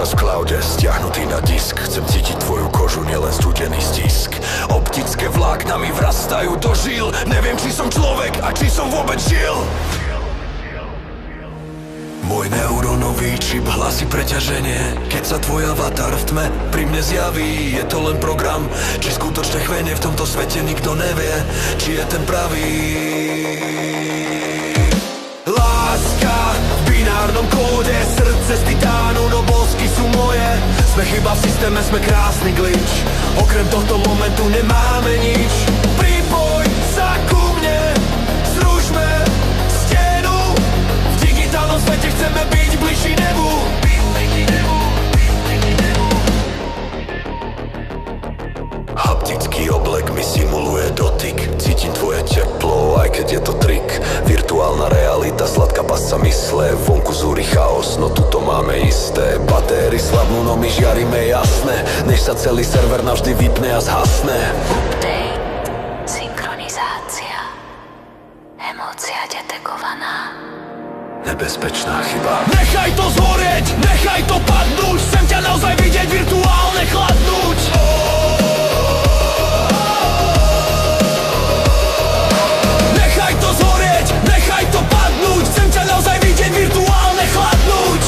Obraz v cloude, stiahnutý na disk. Chcem cítiť tvoju kožu, nielen studený stisk. Optické vlákna mi vrastajú do žil. Neviem, či som človek a či som vôbec žil. Môj neurónový čip hlasí preťaženie. Keď sa tvoj avatar v tme pri mne zjaví, je to len program, či skutočne chvenie. V tomto svete nikto nevie, či je ten pravý. Láska v binárnom kóde, srdce z titánu, no bosky sú moje. Sme chyba v systéme, sme krásny glitch. Okrem tohto momentu nemáme nič. Pripoj sa ku mne, zrušme stenu. V digitálnom svete chceme byť bližší nebu. Haptický oblek mi simuluje dotyk. Cítim tvoje teplo, aj keď je to trik. Virtuálna realita, sladká pasca mysle. Vonku zúri chaos, no tuto máme isté. Batéry slabnú, no my žiarime jasné. Než sa celý server navždy vypne a zhasne. Update, synchronizácia, emócia detekovaná. Nebezpečná chyba. Nechaj to zhorieť, nechaj to padnúť. Chcem ťa naozaj vidieť virtuálne chladnúť. Nechaj to zhorieť, nechaj to padnúť. Chcem ťa naozaj vidieť virtuálne chladnúť.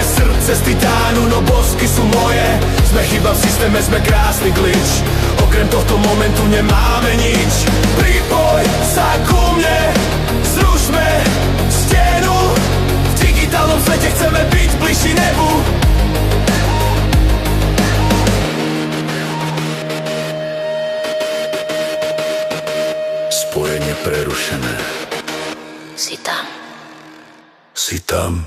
Srdce z titánu, no bosky sú moje. Sme chyba v systéme, sme krásny glitch. Okrem tohto momentu nemáme nič. Pripoj sa ku mne, zrušme stenu. V digitálnom svete chceme byť bližší nebu. Spojenie prerušené. Si tam. Si tam.